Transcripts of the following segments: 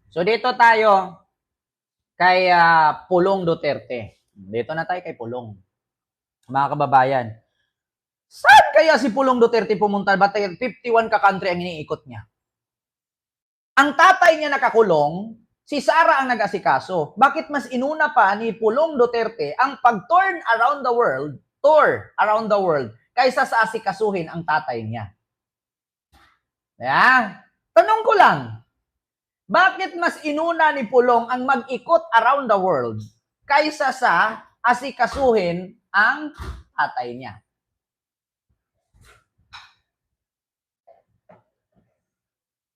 So dito tayo kay Pulong Duterte. Dito na tayo kay Pulong. Mga kababayan, saan kaya si Pulong Duterte pumunta? Ba't 51 ka-country ang iniikot niya? Ang tatay niya nakakulong, si Sara ang nag-asikaso. Bakit mas inuna pa ni Pulong Duterte ang pag-tour around the world, kaysa sa asikasuhin ang tatay niya? Tanong ko lang, bakit mas inuna ni Pulong ang mag-ikot around the world kaysa sa asikasuhin ang tatay niya?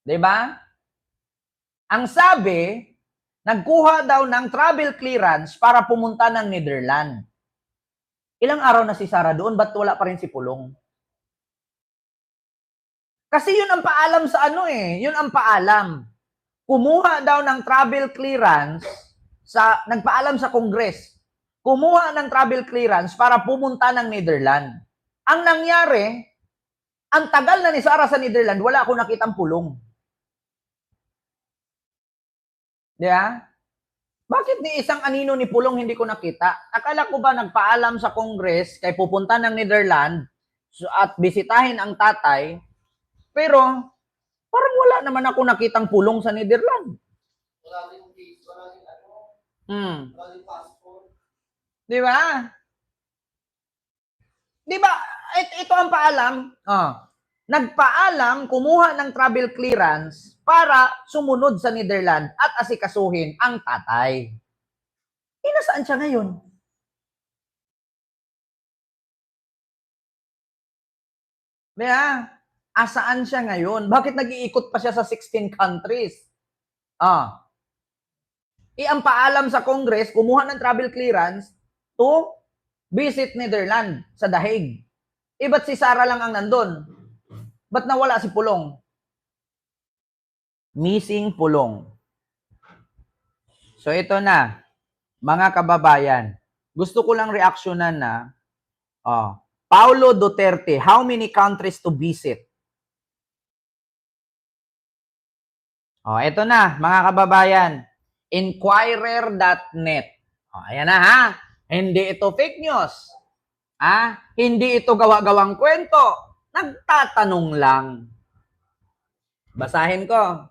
Diba? Ang sabi, nagkuha daw ng travel clearance para pumunta ng Netherlands. Ilang araw na si Sara doon, ba't wala pa rin si Pulong? Kasi yun ang paalam sa yun ang paalam. Kumuha daw ng travel clearance, nagpaalam sa Congress. Kumuha ng travel clearance para pumunta ng Netherlands. Ang nangyari, ang tagal na ni Sara sa Netherlands, wala akong nakitang Pulong. Diba? Bakit ni isang anino ni Pulong hindi ko nakita? Akala ko ba nagpaalam sa Congress kay pupunta ng Netherlands at bisitahin ang tatay, pero parang wala naman ako nakitang Pulong sa Netherlands. Di ba? Di ba? Ito ang paalam. Nagpaalam, kumuha ng travel clearance para sumunod sa Netherlands at asikasuhin ang tatay. Nasaan siya ngayon? Diba? Asaan siya ngayon? Bakit nag-iikot pa siya sa 16 countries? Ang paalam sa Congress, kumuha ng travel clearance to visit Netherlands sa The Hague. Ba't si Sara lang ang nandun? Ba't nawala si Pulong? Missing Pulong. So ito na, mga kababayan. Gusto ko lang reaksyonan na, Paulo Duterte, how many countries to visit? Ito na, mga kababayan. Inquirer.net. Ayan na ha. Hindi ito fake news. Hindi ito gawa-gawang kwento. Nagtatanong lang. Basahin ko.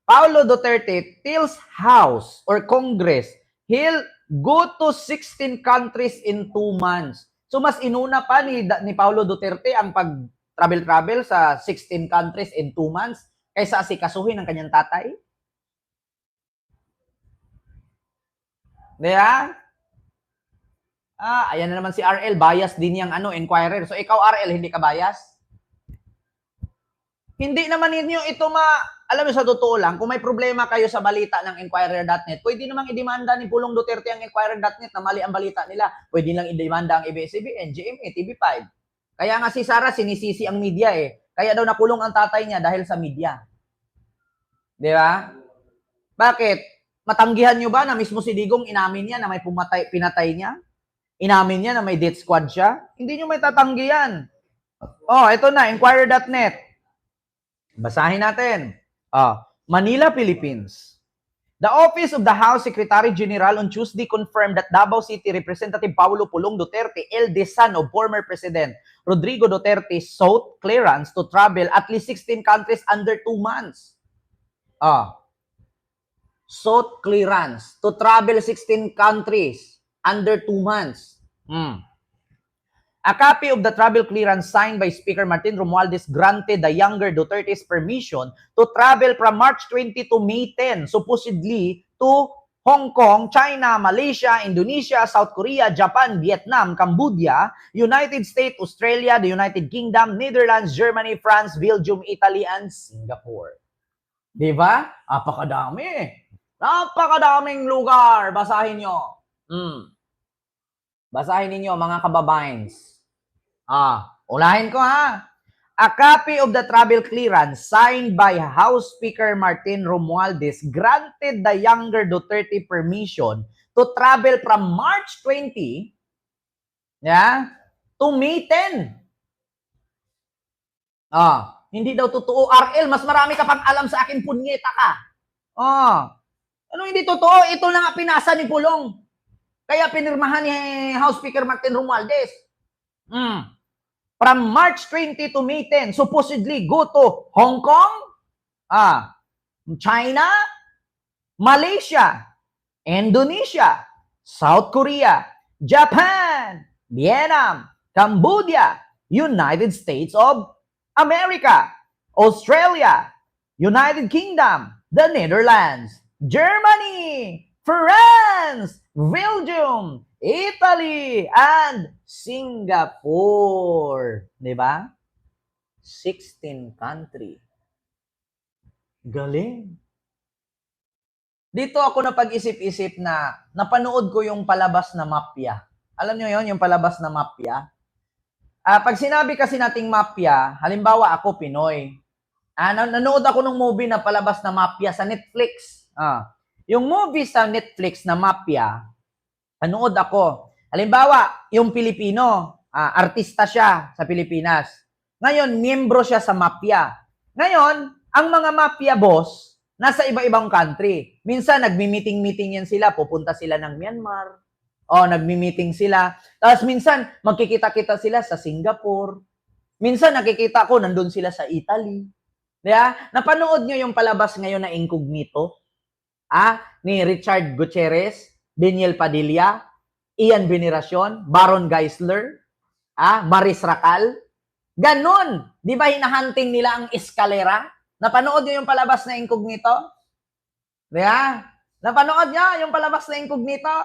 Paulo Duterte tells House or Congress he'll go to 16 countries in 2 months. So mas inuna pa ni Paulo Duterte ang pag-travel sa 16 countries in 2 months kaysa asikasuhin ng kanyang tatay? Diba? Ayan na naman si RL, bias din yung inquirer. So ikaw RL, hindi ka bias? Hindi naman ninyo ito alam mo sa totoo lang, kung may problema kayo sa balita ng Inquirer.net, pwede namang idemanda ni Pulong Duterte ang Inquirer.net na mali ang balita nila. Pwede lang idemanda ang ABS-CBN, GMA, TV5. Kaya nga si Sara sinisisi ang media Kaya daw nakulong ang tatay niya dahil sa media. Di ba? Bakit? Matanggihan nyo ba na mismo si Digong inamin niya na may pinatay niya? Inamin niya na may death squad siya? Hindi nyo may tatanggihan. Ito na, Inquirer.net. Basahin natin. Manila, Philippines. The Office of the House Secretary General on Tuesday confirmed that Davao City Representative Paulo Pulong Duterte, eldest son of former President Rodrigo Duterte, sought clearance to travel at least 16 countries under 2 months. Sought clearance to travel 16 countries under 2 months. A copy of the travel clearance signed by Speaker Martin Romualdez granted the younger Duterte's permission to travel from March 20 to May 10, supposedly to Hong Kong, China, Malaysia, Indonesia, South Korea, Japan, Vietnam, Cambodia, United States, Australia, the United Kingdom, Netherlands, Germany, France, Belgium, Italy, and Singapore. Diba? Napakadami. Napakadaming lugar. Basahin nyo. Basahin ninyo, mga kababayans. Unahin ko ha. A copy of the travel clearance signed by House Speaker Martin Romualdez granted the younger Duterte permission to travel from March 20 to May 10. Hindi daw totoo. RL, mas marami ka pang alam sa akin, punyeta ka. Oh. Ano hindi totoo? Ito na nga pinasa ni Pulong. Kaya pinirmahan ni House Speaker Martin Romualdez. From March 20 to May 10, supposedly go to Hong Kong, China, Malaysia, Indonesia, South Korea, Japan, Vietnam, Cambodia, United States of America, Australia, United Kingdom, the Netherlands, Germany, France, Belgium, Italy, and Singapore. Diba? 16 country. Galing. Dito ako napag-isip-isip na napanood ko yung palabas na mafia. Alam nyo yon yung palabas na mafia? Pag sinabi kasi nating mafia, halimbawa ako Pinoy. Nanood ako ng movie na palabas na mafia sa Netflix. Yung movie sa Netflix na mafia, nanood ako. Halimbawa, yung Pilipino, artista siya sa Pilipinas. Ngayon, miyembro siya sa mafia. Ngayon, ang mga mafia boss, nasa iba-ibang country. Minsan, nagmi-meeting-meeting yan sila. Pupunta sila ng Myanmar. O, nagmi-meeting sila. Tapos minsan, magkikita-kita sila sa Singapore. Minsan, nakikita ko, nandun sila sa Italy. Diba? Napanood nyo yung palabas ngayon na Incognito? Ni Richard Gutierrez, Daniel Padilla, Ian Veneracion, Baron Geisler, Maris Racal. Ganon. Di ba hinahunting nila ang eskalera? Napanood nyo yung palabas na Incognito? Diba? Napanood nyo yung palabas na Incognito?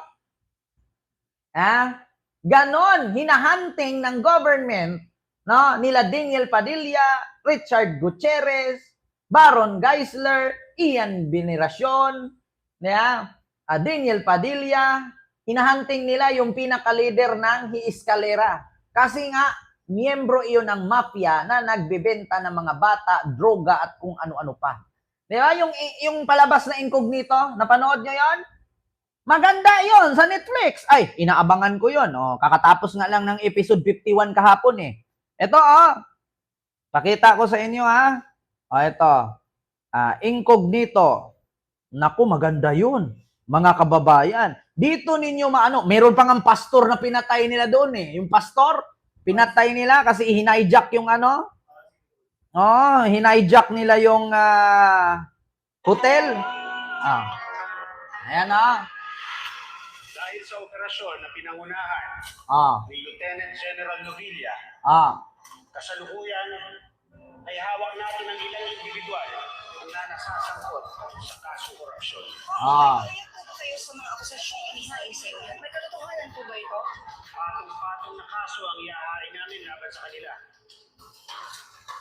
Ganon. Hinahunting ng government, no, nila Daniel Padilla, Richard Gutierrez, Baron Geisler, Ian Veneracion, Daniel Padilla, hinahunting nila yung pinaka-leader ng Escalera. Kasi nga, miyembro iyon ng mafia na nagbebenta ng mga bata, droga at kung ano-ano pa. Diba? Yung palabas na Incognito, napanood nyo yon? Maganda yon sa Netflix. Ay, inaabangan ko yon. Kakatapos nga lang ng episode 51 kahapon eh. Ito pakita ko sa inyo ito. Incognito. Naku, maganda yun. Mga kababayan. Dito ninyo meron pang ang pastor na pinatay nila doon eh. Yung pastor, pinatay nila kasi hinhijack yung hinhijack nila yung hotel. Ayan Dahil sa operasyon na pinangunahan ni Lieutenant General Novilla, kasalukuyan ay hawak natin ang ilang individual na nasasangkot sa kasong korupsyon. Kaya po ba kayo sa mga akusasyong inihain sa inyo? May katotohanan po ba ito? Patong-patong na kaso ang iahain namin laban sa kanila.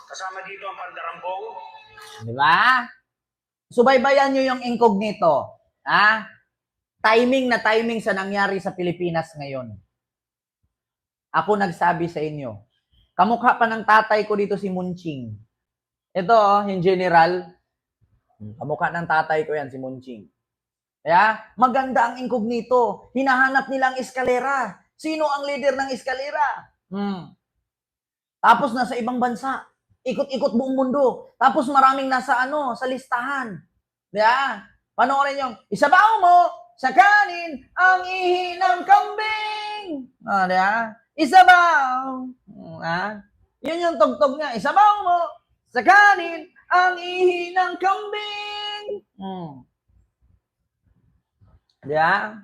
Kasama dito ang pandarambong. Diba? Subaybayan nyo yung Incognito. Timing na timing sa nangyari sa Pilipinas ngayon. Ako nagsabi sa inyo. Kamukha pa ng tatay ko dito si Munching. Ito, yung general. Kamukha ng tatay ko yan, si Munching. Kaya, maganda ang Incognito. Hinahanap nila ang eskalera. Sino ang leader ng eskalera? Tapos nasa ibang bansa. Ikot-ikot buong mundo. Tapos maraming nasa sa listahan. Kaya, panoorin yung, isabaw mo sa kanin ang ihi ng kambing. Diba? Isabaw. Yun yung tugtog niya. Isabaw mo sa kanin ang ihi ng kambing. Diba?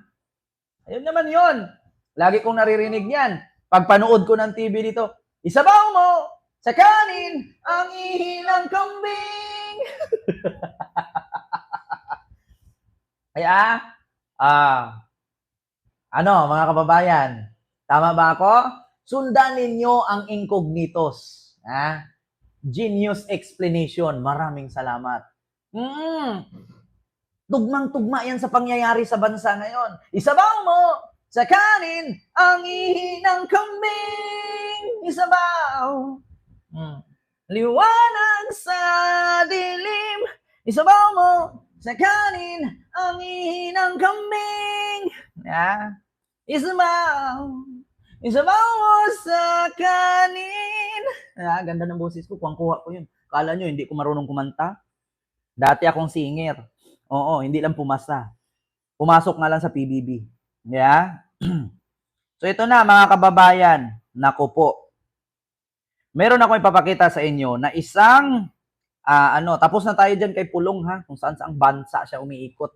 Ayun naman yun. Lagi kong naririnig yan. Pag panood ko ng TV dito, isabaw mo sa kanin ang ihi ng kambing. Kaya, mga kababayan, tama ba ako? Sundan ninyo ang Incognitos. Genius explanation. Maraming salamat. Tugmang-tugma yan sa pangyayari sa bansa ngayon. Isabaw mo sa kanin ang ihi ng kambing. Isabaw. Liwanag sa dilim. Isabaw mo sa kanin ang ihi ng kambing. Isabaw. Isabaw mo sa kanin. Ganda ng boses ko. Kuwang-kuha ko yun. Kala nyo, hindi ko marunong kumanta? Dati akong singer. Oo, hindi lang pumasa. Pumasok nga lang sa PBB. Yeah? So ito na mga kababayan, nako po. Meron ako ipapakita sa inyo na isang tapos na tayo diyan kay Pulong ha, kung saan saang bansa siya umiikot.